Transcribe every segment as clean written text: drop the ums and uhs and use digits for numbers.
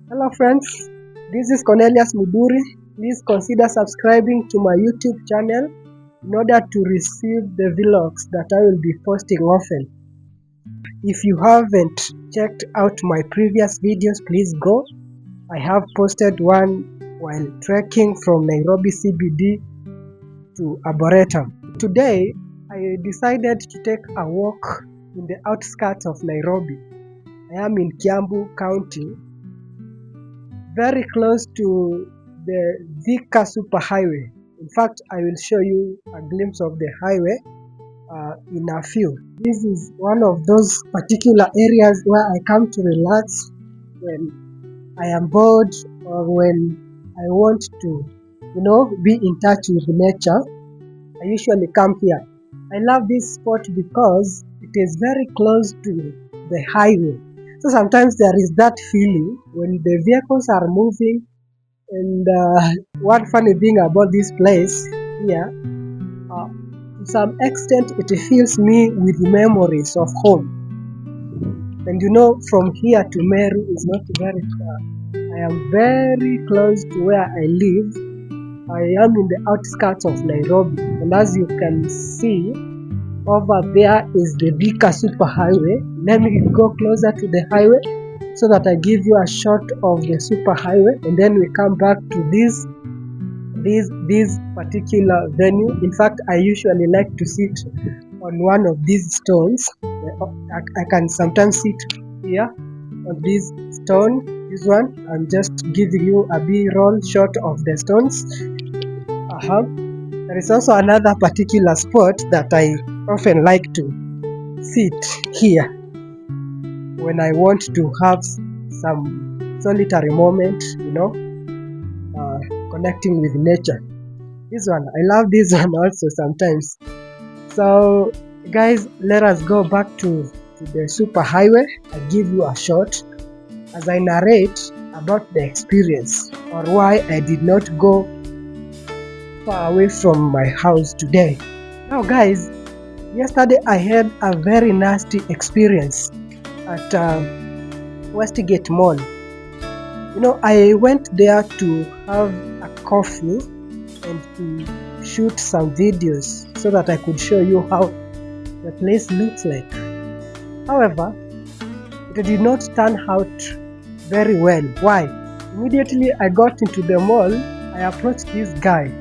Hello friends, this is Cornelius Muduri. Please consider subscribing to my YouTube channel in order to receive the vlogs that I will be posting often. If you haven't checked out my previous videos, please go. I have posted one while trekking from Nairobi CBD to Arboretum. Today, I decided to take a walk in the outskirts of Nairobi. I am in Kiambu County, very close to the Thika Superhighway. In fact, I will show you a glimpse of the highway in a few. This is one of those particular areas where I come to relax when I am bored or when I want to, be in touch with nature. I usually come here. I love this spot because it is very close to the highway. So sometimes there is that feeling when the vehicles are moving. And one funny thing about this place here, to some extent it fills me with memories of home. And from here to Meru is not very far. I am very close to where I live. I am in the outskirts of Nairobi, and as you can see, over there is the Thika Superhighway. Let me go closer to the highway so that I give you a shot of the superhighway, and then we come back to this particular venue. In fact, I usually like to sit on one of these stones. I can sometimes sit here on this stone. This one, I'm just giving you a B-roll shot of the stones. There is also another particular spot that I often like to sit here when I want to have some solitary moment, connecting with nature. This one, I love this one also sometimes. So guys, let us go back to the superhighway. I give you a shot as I narrate about the experience or why I did not go far away from my house today. Now guys, yesterday I had a very nasty experience at Westgate Mall. I went there to have a coffee and to shoot some videos so that I could show you how the place looks like. However, it did not turn out very well. Why? Immediately I got into the mall, I approached this guy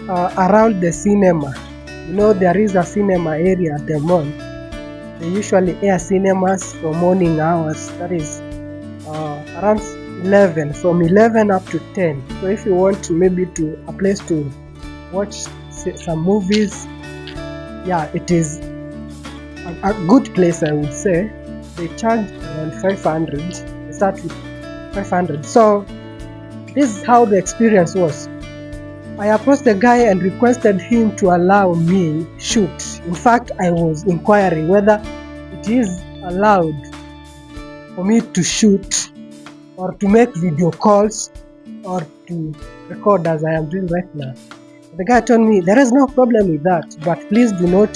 around the cinema. There is a cinema area at the mall. They usually air cinemas for morning hours, that is around 11, from 11 up to 10. So if you want maybe a place to watch some movies, yeah, it is a good place, I would say. They charge around 500. They start with 500. So this is how the experience was. I approached the guy and requested him to allow me shoot. In fact, I was inquiring whether it is allowed for me to shoot or to make video calls or to record as I am doing right now. The guy told me there is no problem with that, but please do not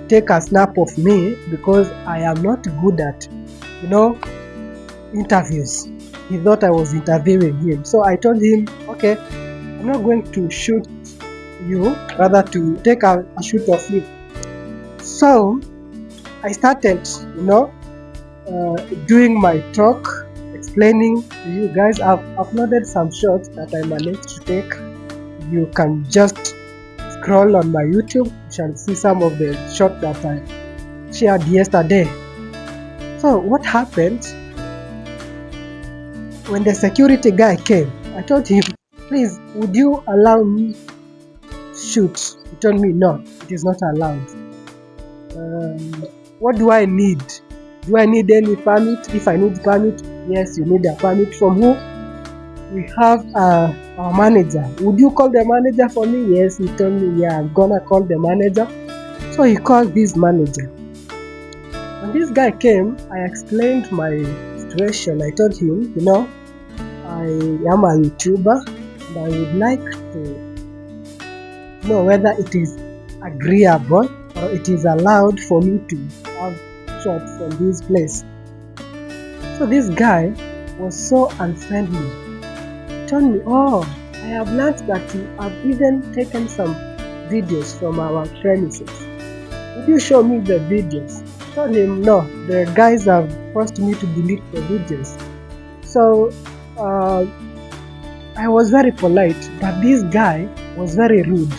take a snap of me because I am not good at, interviews. He thought I was interviewing him. So I told him, okay, I'm not going to shoot you, rather to take a shoot of you. So I started, doing my talk, explaining to you guys. I've uploaded some shots that I managed to take. You can just scroll on my YouTube. You shall see some of the shots that I shared yesterday. So what happened? When the security guy came, I told him, please, would you allow me shoot? He told me, no, it is not allowed. What do I need? Do I need any permit? If I need permit, yes, you need a permit. From who? We have our manager. Would you call the manager for me? Yes, he told me, yeah, I'm gonna call the manager. So he called this manager. When this guy came, I explained my situation. I told him, I am a YouTuber. I would like to know whether it is agreeable or it is allowed for me to have shots from this place. So this guy, was so unfriendly. He told me, "Oh, I have learned that you have even taken some videos from our premises. Would you show me the videos?" I told him, "No, the guys have forced me to delete the videos." So I was very polite, but this guy was very rude.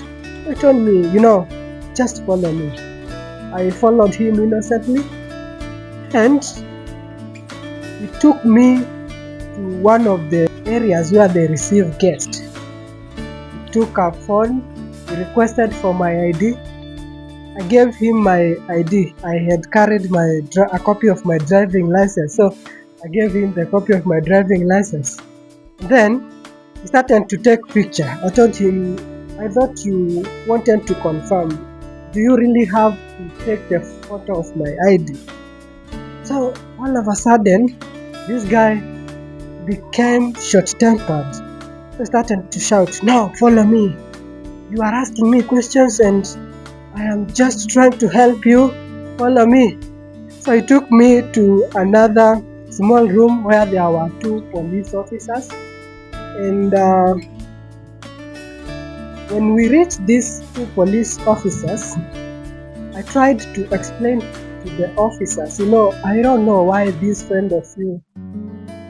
He told me, "Just follow me." I followed him innocently, and he took me to one of the areas where they receive guests. He took a phone, he requested for my ID. I gave him my ID. I had carried a copy of my driving license, so I gave him the copy of my driving license. Then he started to take picture. I told him, "I thought you wanted to confirm. Do you really have to take the photo of my ID?" So all of a sudden, this guy became short-tempered. He started to shout, "No, follow me. You are asking me questions and I am just trying to help you. Follow me." So he took me to another small room where there were 2 police officers. And when we reached these 2 police officers, I tried to explain to the officers, "I don't know why this friend of you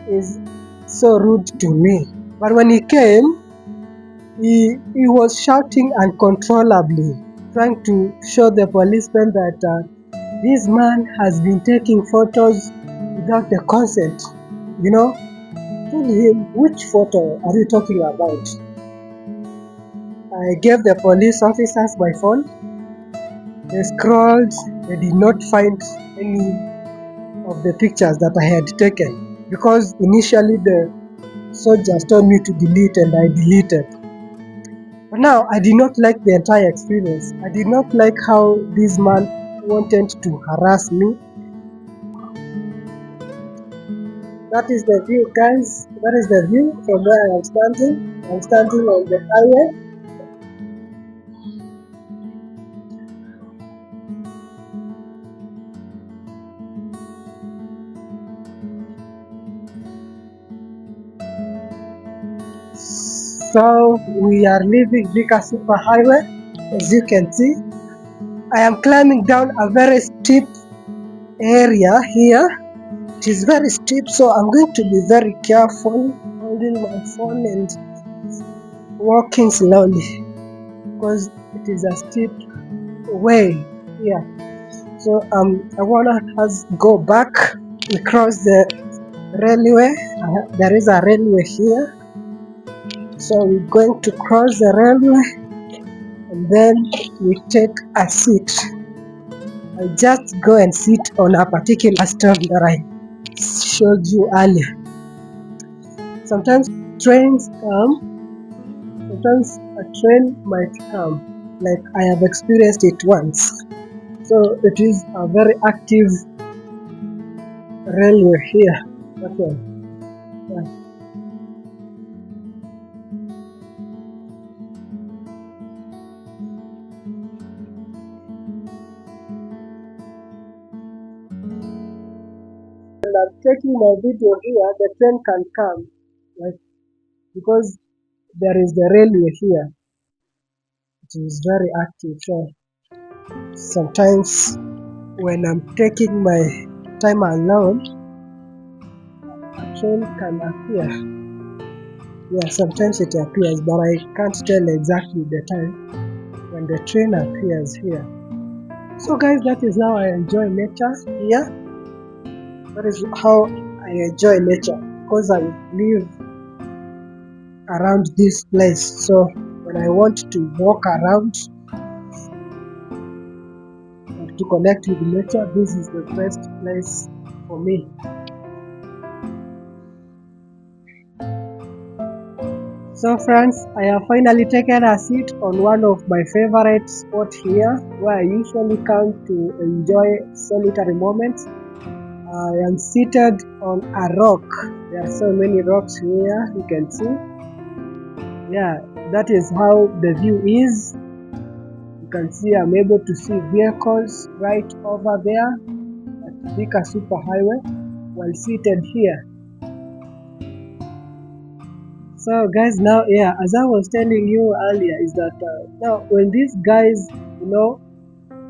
is so rude to me." But when he came, he was shouting uncontrollably, trying to show the policeman that this man has been taking photos without the consent. I told him, "Which photo are you talking about?" I gave the police officers my phone. They scrolled. They did not find any of the pictures that I had taken, because initially the soldiers told me to delete and I deleted. But now I did not like the entire experience. I did not like how this man wanted to harass me. That is the view, guys. That is the view from where I am standing. I'm standing on the highway. So we are leaving Thika Superhighway. As you can see, I am climbing down a very steep area here. It is very steep, so I'm going to be very careful holding my phone and walking slowly, because it is a steep way here. So I wanna us go back. We cross the railway. There is a railway here, so we're going to cross the railway and then we take a seat. I just go and sit on a particular stop that I showed you earlier. Sometimes trains come, sometimes a train might come, like I have experienced it once. So it is a very active railway here. Okay. Yeah. And I'm taking my video here, the train can come, like, because there is the railway here. It is very active. So sometimes when I'm taking my time alone, a train can appear. Yeah, sometimes it appears, but I can't tell exactly the time when the train appears here. So guys, that is how I enjoy nature here. That is how I enjoy nature, because I live around this place. So when I want to walk around and to connect with nature, this is the best place for me. So friends, I have finally taken a seat on one of my favorite spots here, where I usually come to enjoy solitary moments. I am seated on a rock. There are so many rocks here, you can see. Yeah, that is how the view is. You can see I'm able to see vehicles right over there at Thika Superhighway while seated here. So guys, now yeah, as I was telling you earlier, is that now when these guys,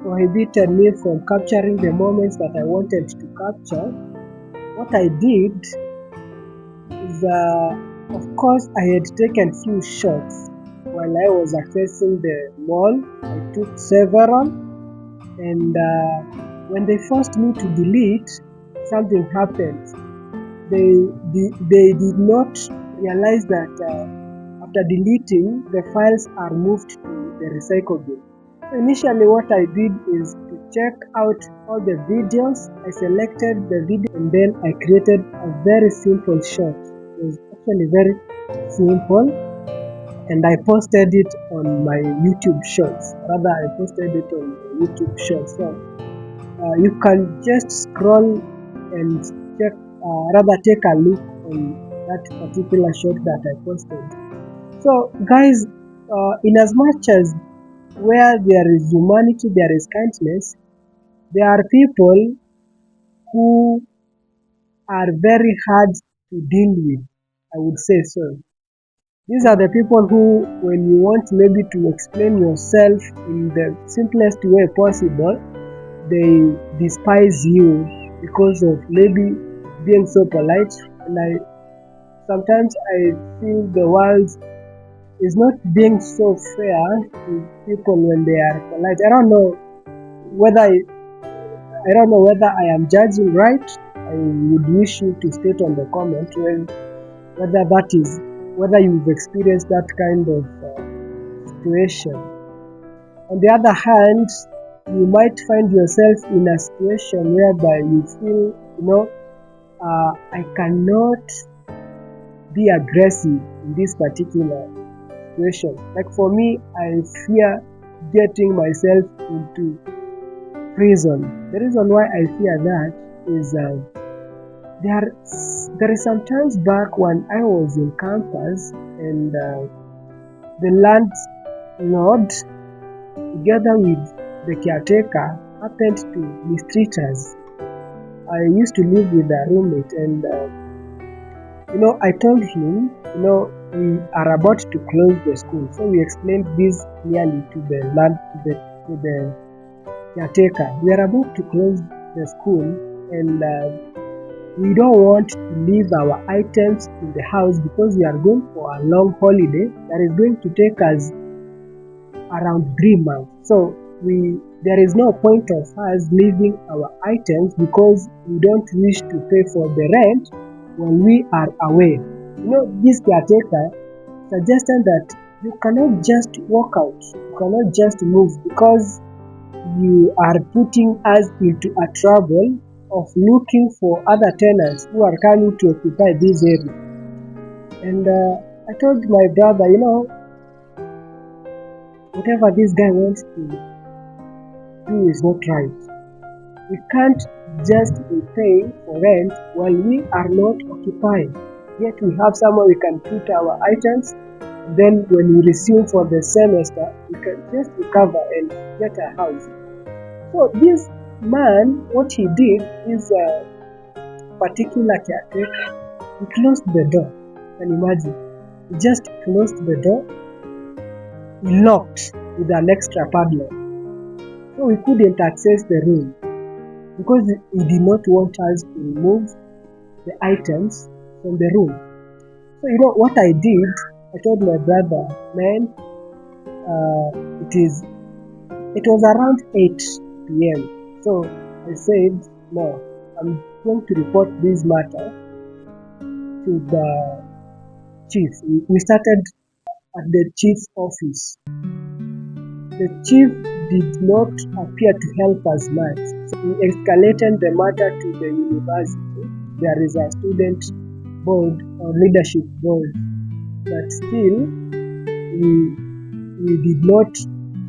prohibited me from capturing the moments that I wanted to capture, what I did is, of course, I had taken few shots while I was accessing the mall. I took several, and when they forced me to delete, something happened. They did not realize that after deleting, the files are moved to the recycle bin. So initially what I did is to check out all the videos. I selected the video and then I created a very simple shot. It was actually very simple, and I posted it on my YouTube shorts. Rather, I posted it on my YouTube shorts. So you can just scroll and check, rather take a look on that particular shot that I posted. So guys, in as much as where there is humanity, there is kindness, there are people who are very hard to deal with, I would say so. These are the people who, when you want maybe to explain yourself in the simplest way possible, they despise you because of maybe being so polite. And sometimes I feel the world is not being so fair to people when they are polite. I don't know whether I am judging right. I would wish you to state on the comment whether you've experienced that kind of situation. On the other hand, you might find yourself in a situation whereby you feel, I cannot be aggressive in this particular situation. Like for me, I fear getting myself into prison. The reason why I fear that is there is some times back when I was in campus, and the landlord together with the caretaker happened to mistreat us. I used to live with a roommate, and I told him, we are about to close the school. So we explained this clearly to the caretaker. We are about to close the school, and we don't want to leave our items in the house because we are going for a long holiday that is going to take us around 3 months. So there is no point of us leaving our items because we don't wish to pay for the rent when we are away. This caretaker suggested that you cannot just walk out, you cannot just move, because you are putting us into a trouble of looking for other tenants who are coming to occupy this area. And I told my brother, whatever this guy wants to do is not right. We can't just be paying for rent while we are not occupying. Yet we have somewhere we can put our items. Then when we resume for the semester, we can just recover and get a house. So this man, what he did is a particular caretaker. He closed the door. Can you imagine? He just closed the door. He locked with an extra padlock. So we couldn't access the room because he did not want us to remove the items from the room. So what I did, I told my brother, man, it was around 8 p.m. So I said, no, I'm going to report this matter to the chief. We started at the chief's office. The chief did not appear to help us much. So we escalated the matter to the university. There is a student board or leadership board, but still we did not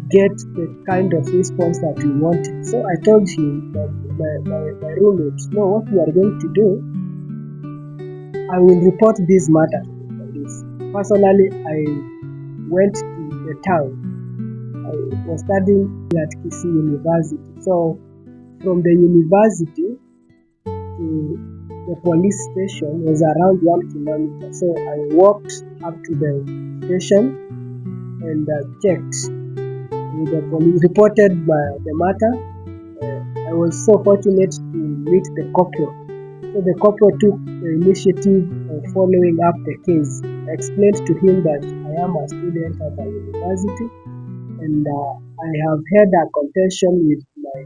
get the kind of response that we wanted. So I told him, my roommate, no, what we are going to do, I will report this matter to the police. Personally, I went to the town. I was studying at Kisii University. So from the university to the police station was around 1 kilometer. So I walked up to the station and checked with the police, reported the matter. I was so fortunate to meet the corporal. So the corporal took the initiative of following up the case. I explained to him that I am a student at a university and I have had a contention with my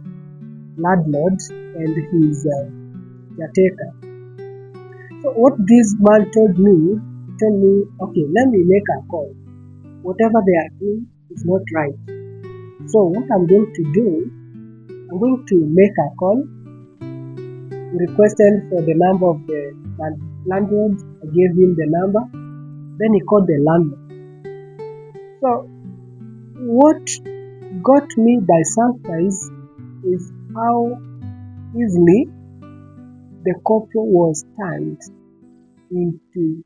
landlord and his caretaker. So what this man told me, okay, let me make a call. Whatever they are doing is not right. So what I'm going to do, I'm going to make a call. He requested for the number of the landlord. I gave him the number. Then he called the landlord. So what got me by surprise is how easily the corporal was turned into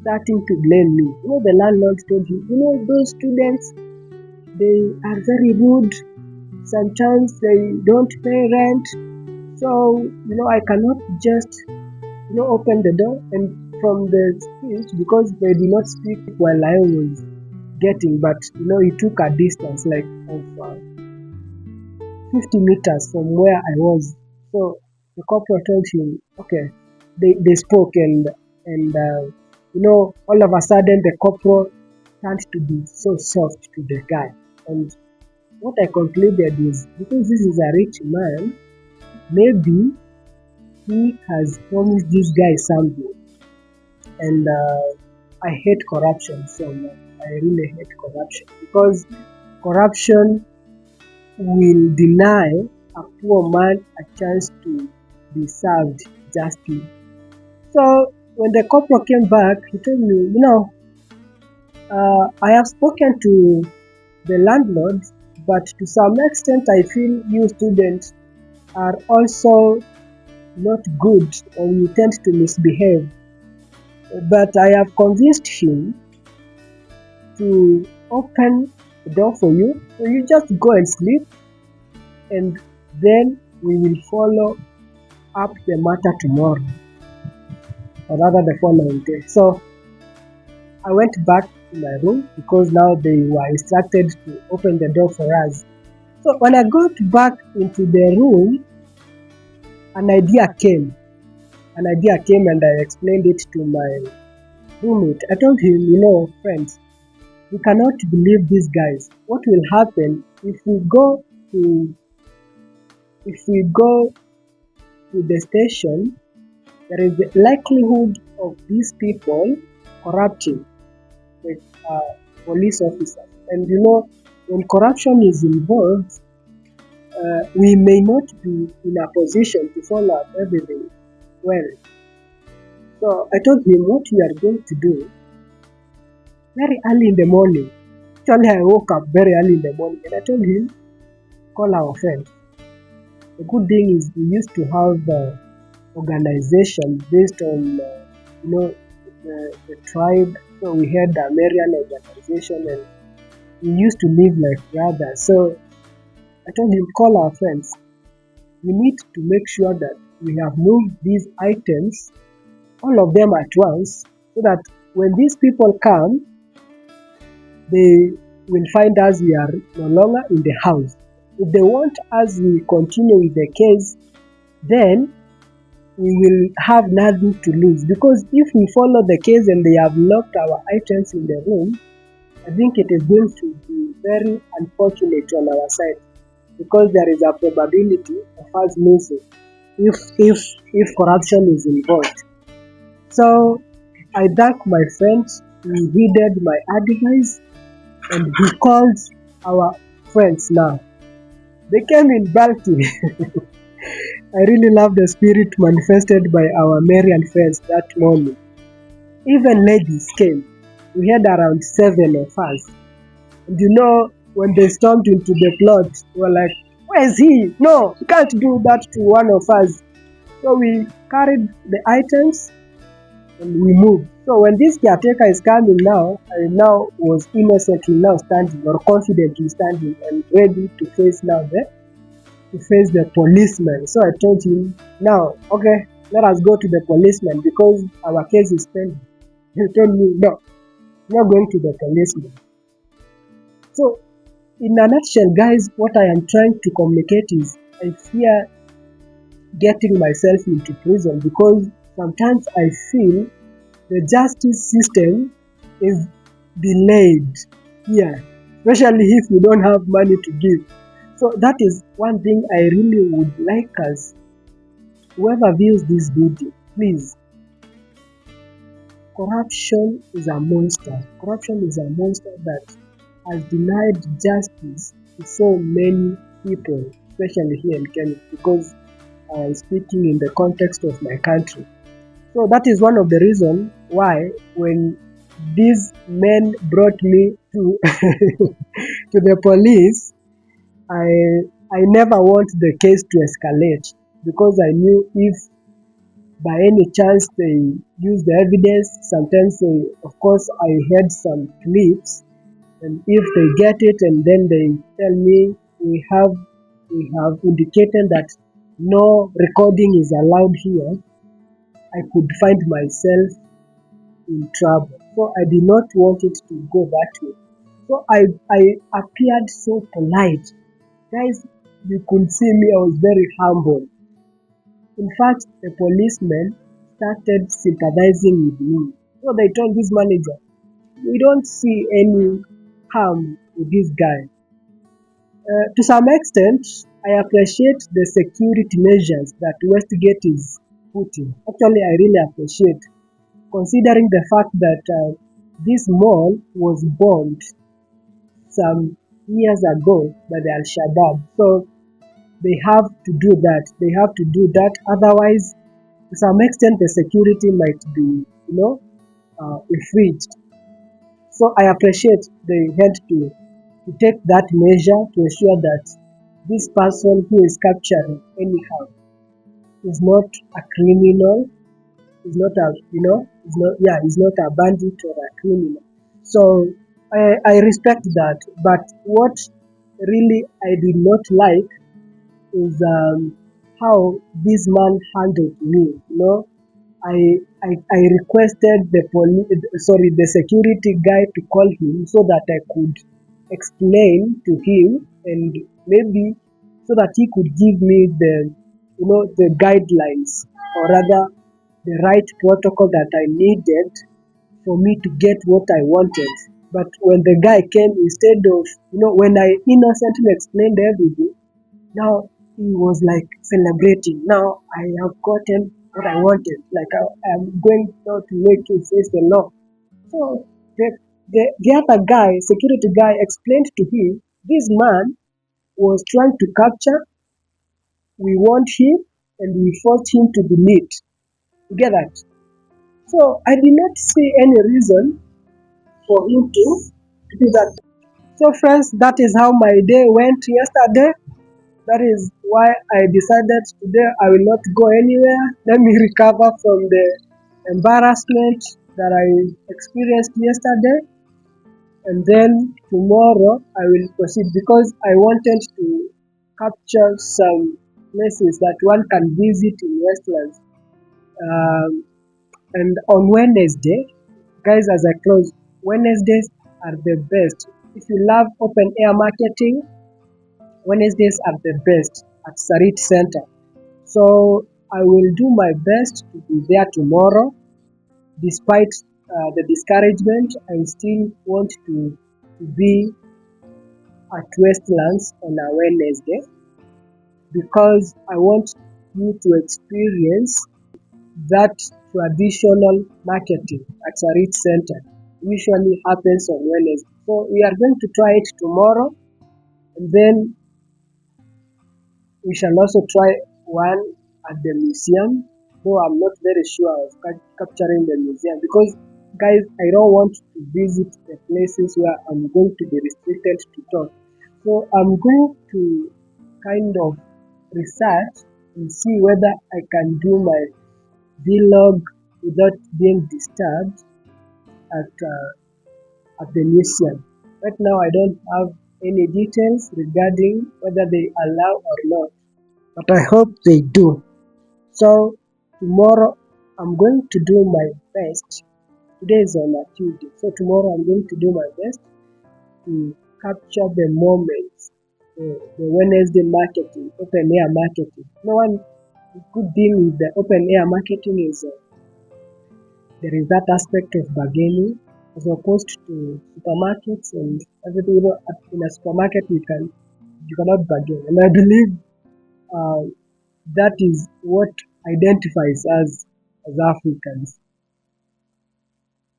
starting to blame me. The landlord told him, those students, they are very rude. Sometimes they don't pay rent. So, I cannot just, open the door. And from the speech, because they did not speak while I was getting, but, he took a distance like of 50 meters from where I was. So the corporal told him, okay, they spoke and all of a sudden the corporal turned to be so soft to the guy. And what I concluded is, because this is a rich man, maybe he has promised this guy something. And I hate corruption so much. I really hate corruption, because corruption will deny a poor man a chance to be served justly. So when the corporal came back, he told me, I have spoken to the landlord, but to some extent I feel you students are also not good, or you tend to misbehave. But I have convinced him to open the door for you, so you just go and sleep, and then we will follow up the matter tomorrow, or rather the following day. So I went back to my room, because now they were instructed to open the door for us. So when I got back into the room, an idea came, and I explained it to my roommate. I told him, friends, we cannot believe these guys. What will happen if we go to the station? There is the likelihood of these people corrupting the police officers. And when corruption is involved, we may not be in a position to follow up everything well. So I told him what we are going to do very early in the morning. Actually, I woke up very early in the morning and I told him, call our friends. The good thing is we used to have organization based on the tribe. So we had the American organization and we used to live like brothers. So I told him, call our friends. We need to make sure that we have moved these items, all of them at once, so that when these people come, they will find us we are no longer in the house. If they want us to continue with the case, then we will have nothing to lose. Because if we follow the case and they have locked our items in the room, I think it is going to be very unfortunate on our side, because there is a probability of us losing if corruption is involved. So I thank my friends. He heeded my advice and he called our friends now. They came in bulky. I really love the spirit manifested by our Marian friends that morning. Even ladies came. We had around 7 of us. And when they stormed into the plot, we were like, where is he? No, you can't do that to one of us. So we carried the items and we moved. So when this caretaker is coming now, I now was innocently now standing, or confidently standing, and ready to face the policeman. So I told him, now, okay, let us go to the policeman because our case is pending. He told me, no, I'm not going to the policeman. So, in a nutshell, guys, what I am trying to communicate is I fear getting myself into prison because sometimes I feel the justice system is delayed here, especially if you don't have money to give. So that is one thing I really would like us, whoever views this video, please. Corruption is a monster. Corruption is a monster that has denied justice to so many people, especially here in Kenya, because I'm speaking in the context of my country. So that is one of the reasons why when these men brought me to to the police, I never want the case to escalate because I knew if by any chance they use the evidence, sometimes of course I heard some clips, and if they get it and then they tell me we have indicated that no recording is allowed here, I could find myself in trouble. So I did not want it to go that way. So I appeared so polite. Guys, you could see me, I was very humble. In fact, the policemen started sympathizing with me. So they told this manager, we don't see any harm with this guy. To some extent, I appreciate the security measures that Westgate is putting. Actually, I really appreciate, considering the fact that this mall was bombed some years ago by the Al-Shabaab. So they have to do that. They have to do that. Otherwise, to some extent, the security might be, infringed. So I appreciate they had to take that measure to ensure that this person who is capturing anyhow is not a criminal, is not a is not a bandit or a criminal. So I respect that. But what really I did not like is how this man handled me. I requested the security guy to call him so that I could explain to him, and maybe so that he could give me the guidelines, or rather the right protocol that I needed for me to get what I wanted. But when the guy came, instead of when I innocently explained everything, now he was like celebrating. Now I have gotten what I wanted. Like I am going now to make you face the law. So the other guy, security guy, explained to him, this man was trying to capture. We want him, and we forced him to be neat. You get that? So I did not see any reason for him to do that. So friends, that is how my day went yesterday. That is why I decided today I will not go anywhere. Let me recover from the embarrassment that I experienced yesterday. And then tomorrow I will proceed because I wanted to capture some places that one can visit in Westlands. And on Wednesday, guys, as I close, Wednesdays are the best. If you love open air marketing, Wednesdays are the best at Sarit Center. So I will do my best to be there tomorrow. Despite the discouragement, I still want to be at Westlands on a Wednesday because I want you to experience that traditional marketing at Sarit Center usually happens on Wednesday. So we are going to try it tomorrow, and then we shall also try one at the museum, though I'm not very sure of capturing the museum because, guys, I don't want to visit the places where I'm going to be restricted to talk. So I'm going to kind of research and see whether I can do my vlog without being disturbed at the museum. Right now, I don't have any details regarding whether they allow or not, but I hope they do. So tomorrow I'm going to do my best. Today is on a Tuesday, so tomorrow I'm going to do my best to capture the moments, the Wednesday marketing, open air marketing. No one good thing with the open air marketing is there is that aspect of bargaining as opposed to supermarkets and everything. In a supermarket you cannot bargain, and I believe uh, that is what identifies us as Africans.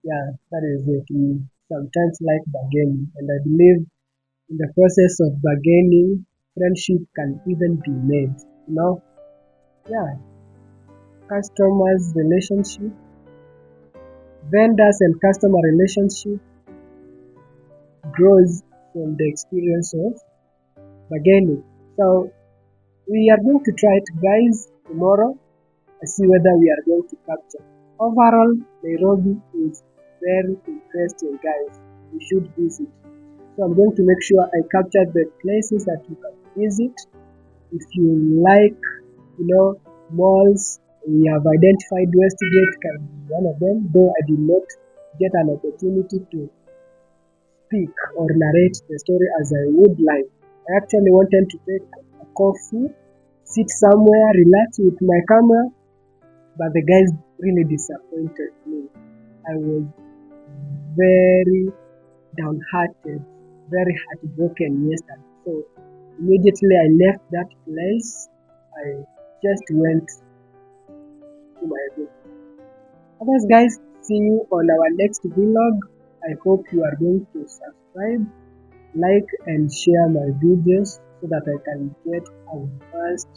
Yeah, that is it. We sometimes like bargaining, and I believe in the process of bargaining, friendship can even be made. Yeah, customers relationship, vendors and customer relationship grows from the experience of bargaining. So we are going to try it, guys, tomorrow and see whether we are going to capture. Overall, Nairobi is very interesting, guys. You should visit. So I'm going to make sure I capture the places that you can visit. If you like, malls, we have identified Westgate can be one of them, though I did not get an opportunity to speak or narrate the story as I would like. I actually wanted to take a coffee, sit somewhere, relax with my camera, but the guys really disappointed me. I was very downhearted, very heartbroken yesterday. So immediately I left that place. I just went to my room. Otherwise, guys, see you on our next vlog. I hope you are going to subscribe, like, and share my videos so that I can get a vast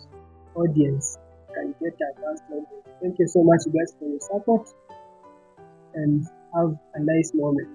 audience. Thank you so much, guys, for your support and have a nice moment.